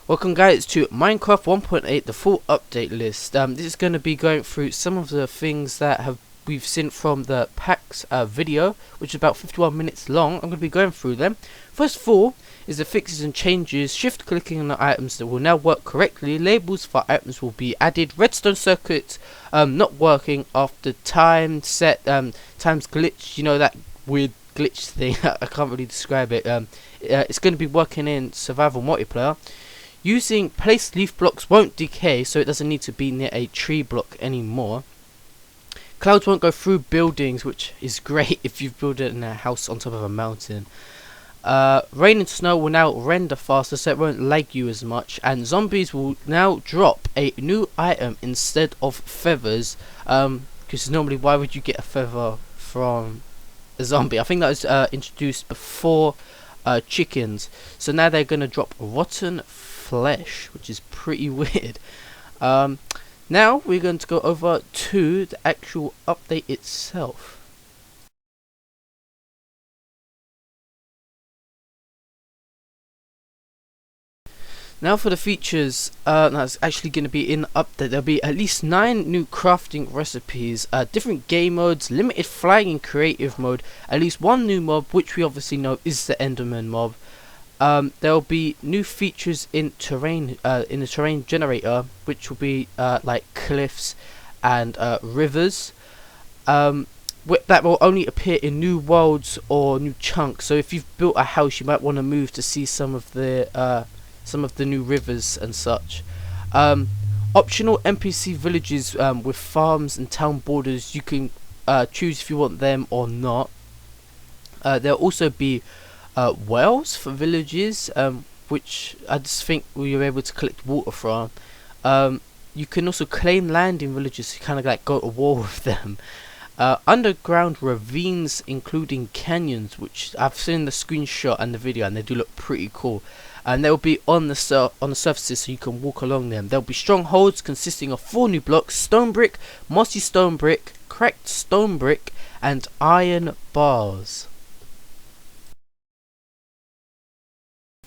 Welcome guys to Minecraft 1.8, the full update list. This is going to be going through some of the things that we've seen from the packs video, which is about 51 minutes long. I'm going to be going through them. First of all is the fixes and changes. Shift clicking on the items that will now work correctly. Labels for items will be added. Redstone circuits not working after time set times glitch. You know, that weird glitch thing. I can't really describe it. It's going to be working in survival multiplayer. Using placed leaf blocks won't decay, so it doesn't need to be near a tree block anymore. Clouds won't go through buildings, which is great if you've built it in a house on top of a mountain. Rain and snow will now render faster, so it won't lag you as much. And zombies will now drop a new item instead of feathers. Because normally, why would you get a feather from a zombie? I think that was introduced before chickens. So now they're going to drop rotten flesh, which is pretty weird. Now we're going to go over to the actual update itself. Now for the features, that's actually going to be in the update. There'll be at least 9 new crafting recipes, different game modes, limited flying in creative mode, at least 1 new mob, which we obviously know is the Enderman mob. There'll be new features in terrain, in the terrain generator, which will be like cliffs and rivers. That will only appear in new worlds or new chunks. So if you've built a house, you might want to move to see some of the new rivers and such. Optional NPC villages with farms and town borders. You can choose if you want them or not. There'll also be wells for villages, which I just think we were able to collect water from. You can also claim land in villages to kind of like go to war with them. Underground ravines, including canyons, which I've seen the screenshot and the video, and they do look pretty cool. And they'll be on the surfaces, so you can walk along them. There'll be strongholds consisting of 4 new blocks: stone brick, mossy stone brick, cracked stone brick, and iron bars.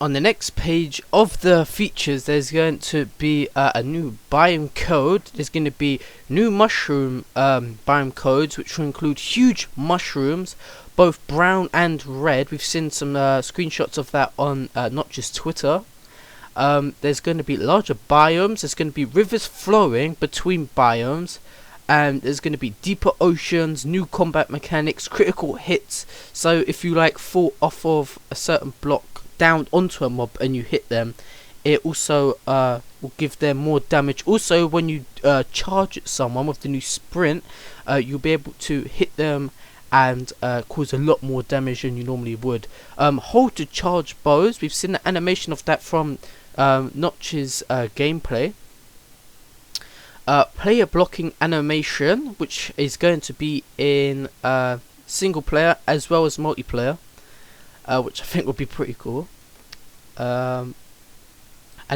On the next page of the features, there's going to be a new biome code. There's going to be new mushroom biome codes, which will include huge mushrooms, both brown and red. We've seen some screenshots of that on not just Twitter. There's going to be larger biomes. There's going to be rivers flowing between biomes. And there's going to be deeper oceans, new combat mechanics, critical hits. So if you like fall off of a certain block down onto a mob and you hit them, it also will give them more damage. Also, when you charge at someone with the new sprint, you'll be able to hit them and cause a lot more damage than you normally would. Hold to charge bows. We've seen the animation of that from Notch's gameplay. Player blocking animation, which is going to be in single player as well as multiplayer, which I think will be pretty cool. And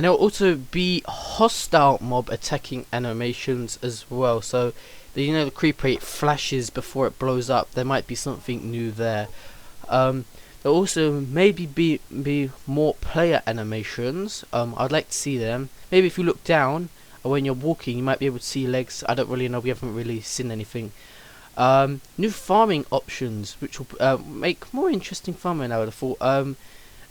there will also be hostile mob attacking animations as well. So you know, the creeper, it flashes before it blows up. There might be something new there. There'll also maybe be more player animations. I'd like to see them. Maybe if you look down when you're walking, you might be able to see legs. I don't really know. We haven't really seen anything. New farming options, which will make more interesting farming, I would have thought.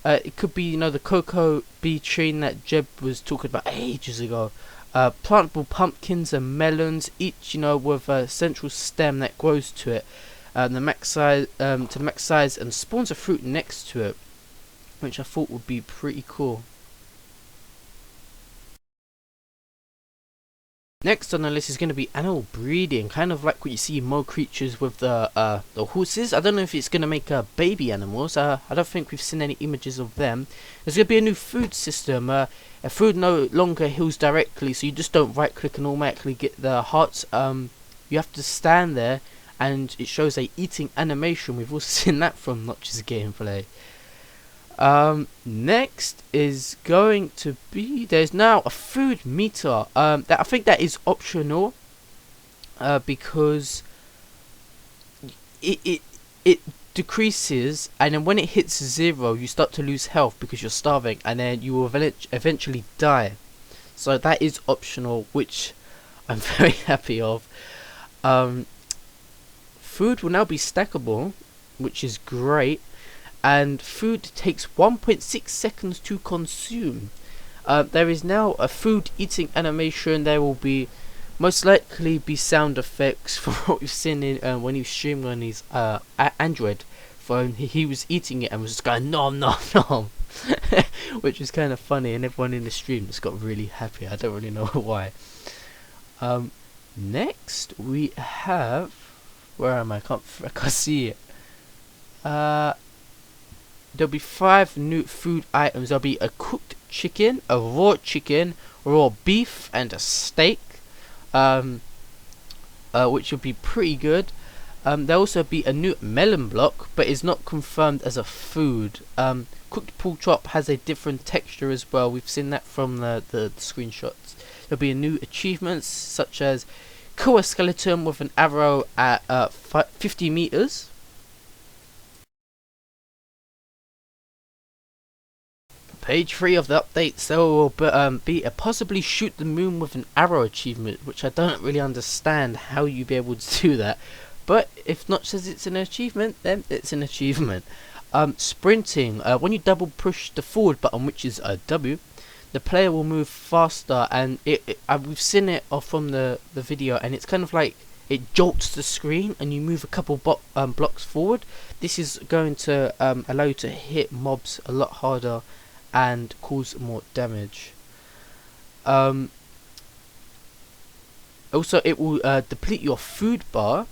It could be, you know, the cocoa bee tree that Jeb was talking about ages ago. Plantable pumpkins and melons, each, you know, with a central stem that grows to it, the max size to the max size, and spawns a fruit next to it, which I thought would be pretty cool. Next on the list is going to be animal breeding, kind of like what you see in Mo Creatures with the horses. I don't know if it's going to make baby animals. I don't think we've seen any images of them. There's going to be a new food system. A food no longer heals directly, so you just don't right click and automatically get the hearts. You have to stand there and it shows a eating animation. We've also seen that from Notch's gameplay. Next is going to be, there's now a food meter. That I think that is optional, because it decreases, and then when it hits 0 you start to lose health because you're starving, and then you will eventually die. So that is optional, which I'm very happy of. Food will now be stackable, which is great, and food takes 1.6 seconds to consume. There is now a food eating animation. There will be most likely be sound effects from what we've seen in when he was streaming on his Android phone. He was eating it and was just going nom nom nom, which was kind of funny, and everyone in the stream just got really happy. I don't really know why. Next we have, where am I? I can't see it. There'll be 5 new food items. There'll be a cooked chicken, a raw chicken, raw beef, and a steak, which will be pretty good. There'll also be a new melon block, but is not confirmed as a food. Cooked pork chop has a different texture as well. We've seen that from the screenshots. There'll be a new achievements such as kill a skeleton with an arrow at 50 meters. Page 3 of the updates, there will be a possibly shoot the moon with an arrow achievement, which I don't really understand how you'd be able to do that. But if Notch says it's an achievement, then it's an achievement. Sprinting, when you double push the forward button, which is a W, the player will move faster, and we've seen it from the video, and it's kind of like it jolts the screen and you move a couple blocks forward. This is going to allow you to hit mobs a lot harder and cause more damage. Also, it will deplete your food bar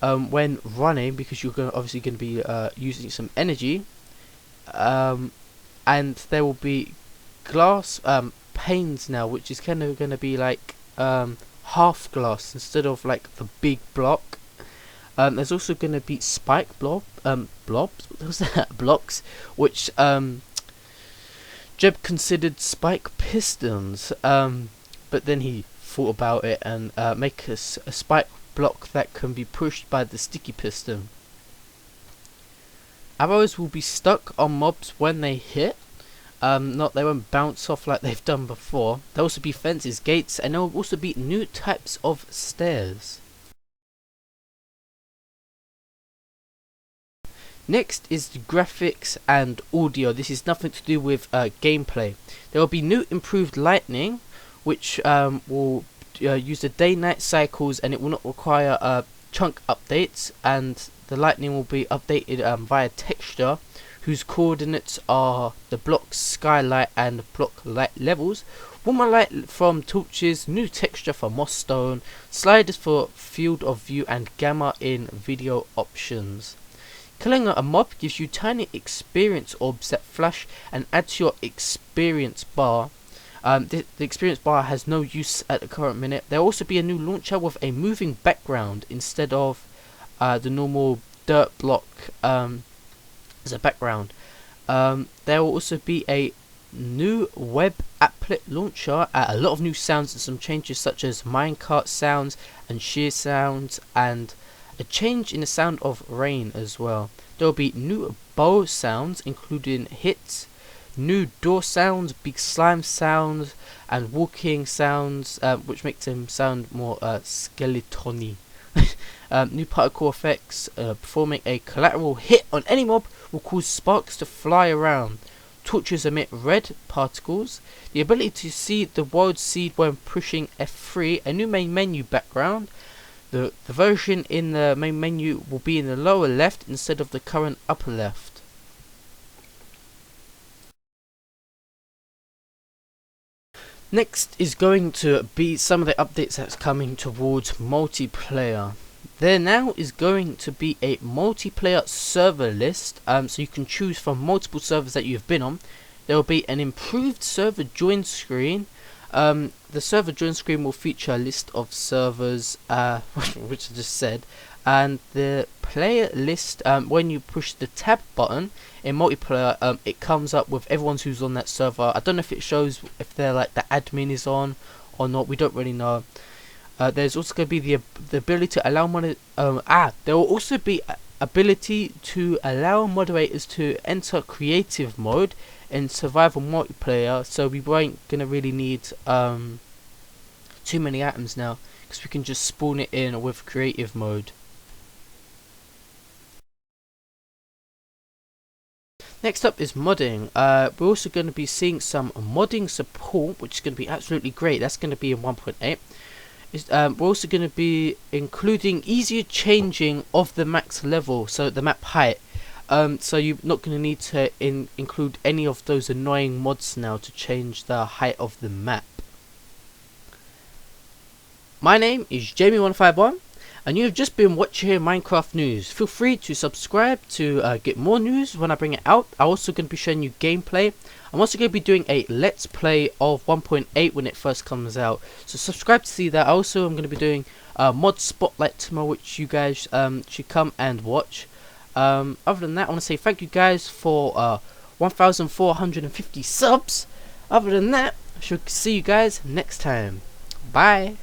when running, because you're obviously going to be using some energy. And there will be glass panes now, which is kind of going to be like half glass instead of like the big block. There's also going to be spike blobs. What was that? Blocks, which Jeb considered spike pistons, but then he thought about it and make a spike block that can be pushed by the sticky piston. Arrows will be stuck on mobs when they hit. They won't bounce off like they've done before. There'll also be fences, gates, and there will also be new types of stairs. Next is the graphics and audio. This is nothing to do with gameplay. There will be new improved lighting, which will use the day-night cycles, and it will not require chunk updates, and the lighting will be updated via texture, whose coordinates are the block skylight and block light levels. Warmer light from torches, new texture for moss stone, sliders for field of view, and gamma in video options. Killing a mob gives you tiny experience orbs that flash and add to your experience bar. The experience bar has no use at the current minute. There will also be a new launcher with a moving background instead of the normal dirt block as a background. There will also be a new web applet launcher, a lot of new sounds and some changes such as minecart sounds and shear sounds, and a change in the sound of rain as well. There will be new bow sounds including hits, new door sounds, big slime sounds, and walking sounds, which makes them sound more skeleton-y. New particle effects, performing a collateral hit on any mob will cause sparks to fly around. Torches emit red particles. The ability to see the wild seed when pushing F3. A new main menu background. The version in the main menu will be in the lower left instead of the current upper left. Next is going to be some of the updates that's coming towards multiplayer. There now is going to be a multiplayer server list, so you can choose from multiple servers that you've been on. There will be an improved server join screen. The server join screen will feature a list of servers, which I just said, and the player list, when you push the tab button in multiplayer, it comes up with everyone who's on that server. I don't know if it shows if they're like the admin is on or not, we don't really know. There's also going to be the ability to allow there will also be ability to allow moderators to enter creative mode in survival multiplayer, so we won't gonna really need too many items now, because we can just spawn it in with creative mode. Next up is modding. We're also going to be seeing some modding support, which is going to be absolutely great. That's going to be in 1.8. We're also going to be including easier changing of the max level, so the map height. So you're not going to need to include any of those annoying mods now to change the height of the map. My name is Jamie151. And you have just been watching Minecraft News. Feel free to subscribe to get more news when I bring it out. I'm also going to be showing you gameplay. I'm also going to be doing a let's play of 1.8 when it first comes out. So subscribe to see that. Also, I'm going to be doing mod spotlight tomorrow, which you guys should come and watch. Other than that, I want to say thank you guys for 1,450 subs. Other than that, I shall see you guys next time. Bye.